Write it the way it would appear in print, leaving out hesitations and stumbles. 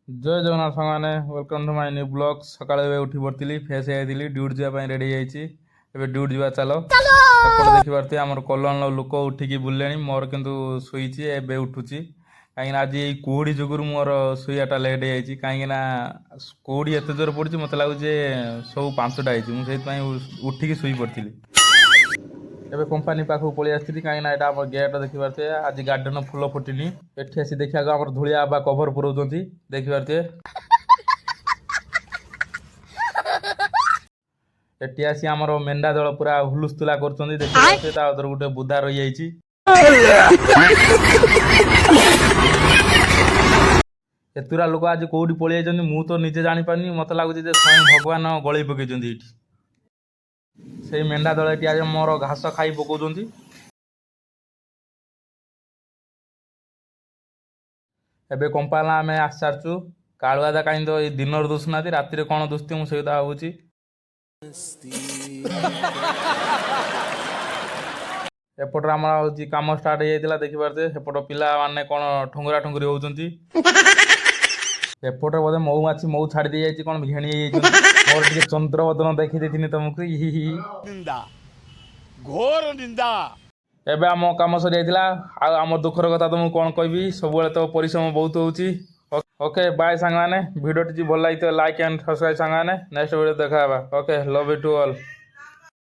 ଜୟ ଜଗନ୍ନାଥ ସାଙ୍ଗମାନେ welcome to my new blog. ସକାଳେ ଏବେ ଉଠି ପଡ଼ିଥିଲି, ଫ୍ରେଶ୍ ହେଇଯାଇଥିଲି, ଡ୍ୟୁଟି ଯିବା ପାଇଁ ରେଡ଼ି ହେଇଯାଇଛି। ଏବେ ଡ୍ୟୁଟି ଯିବା ଚାଲ। ଏପଟେ ଦେଖିପାରୁଥିବେ ଆମର କଲୋନୀର ଲୋକ ଉଠିକି ବୁଲିଲେଣି, ମୋର କିନ୍ତୁ ଶୋଇଛି, ଏବେ ଉଠୁଛି। କାହିଁକିନା ଆଜି ଏଇ କୁହୁଡ଼ି ଯୋଗୁରୁ ମୋର ଶୋଇବାଟା ଲେଟ୍ ହେଇଯାଇଛି। କାହିଁକିନା କୁହୁଡ଼ି ଏତେ ଜୋର ପଡ଼ୁଛି, ମୋତେ ଲାଗୁଛି ଯେ ସବୁ 5ଟା ହେଇଛି। ମୁଁ ସେଇଥିପାଇଁ ଉଠିକି ଶୋଇ ପଡ଼ିଥିଲି। ଏବେ କମ୍ପାନୀ ପାଖକୁ ପଳେଇ ଆସିଥିଲି, କାହିଁକିନା ଏଇଟା ଆମର ଗେଟ୍ ଦେଖିପାରୁଥିବେ। ଆଜି ଗାର୍ଡେନ ଫୁଲ ଫୁଟିନି। ଏଠି ଆସି ଦେଖିବାକୁ ଆମର ଧୂଳିଆ ବା କଭର ପୁରଉଛନ୍ତି, ଦେଖିପାରୁଥିବେ। ଏଠି ଆସି ଆମର ମେଣ୍ଢା ଦଳ ପୁରା ହୁଲୁସ୍ତୁଲା କରୁଛନ୍ତି, ଦେଖିପାରୁଥିବେ। ତା ଭିତରେ ଗୋଟେ ବୁଦା ରହିଯାଇଛି। ଏତୁରା ଲୋକ ଆଜି କୋଉଠି ପଳେଇ ଯାଇଛନ୍ତି ମୁଁ ତ ନିଜେ ଜାଣିପାରୁନି। ମତେ ଲାଗୁଛି ଯେ ସ୍ୱୟଂ ଭଗବାନ ଗଳେଇ ପକେଇଛନ୍ତି ଏଇଠି। ସେଇ ମେଣ୍ଢା ଦଳ ଏଠି ଆଜି ମୋର ଘାସ ଖାଇ ପକଉଛନ୍ତି। ଏବେ କମ୍ପାଲା ଆମେ ଆସି ସାରିଛୁ। କାଳୁଆଦା କାହିଁ ତ ଏଇ ଦିନର ଦୁଷୁନାହାନ୍ତି, ରାତିରେ କ'ଣ ଦୁଷୁଥିବେ ମୁଁ ସେଇଟା ଭାବୁଛି। ଏପଟରେ ଆମର ହଉଛି କାମ ଷ୍ଟାର୍ଟ ହେଇଯାଇଥିଲା, ଦେଖିପାରୁଥିବେ। ସେପଟ ପିଲାମାନେ କ'ଣ ଠୁଙ୍ଗୁରା ଠୁଙ୍ଗୁରି ହଉଛନ୍ତି। ଏପଟେ ବୋଧେ ମହୁମାଛି ମହୁ ଛାଡ଼ି ଦେଇଯାଇଛି, କ'ଣ ଘେଣି ହେଇଯାଇଛନ୍ତି। ମୋର ଟିକେ ଚନ୍ଦ୍ରବଦନ ଦେଖି ଦେଇଥିଲି ତମକୁ। ଘୋର ନିନ୍ଦା। ଏବେ ଆମ କାମ ସରିଯାଇଥିଲା। ଆଉ ଆମ ଦୁଃଖର କଥା ତମକୁ କ'ଣ କହିବି, ସବୁବେଳେ ତ ପରିଶ୍ରମ ବହୁତ ହେଉଛି। ଓକେ ବାଏ ସାଙ୍ଗମାନେ, ଭିଡ଼ିଓଟି ଭଲ ଲାଗିଥିବ ଲାଇକ୍ ଆଣ୍ଡ ସବସ୍କ୍ରାଇବ୍ ସାଙ୍ଗମାନେ। ନେକ୍ସଟ ଭିଡ଼ିଓ ଦେଖା ହେବା। Okay, love you to all.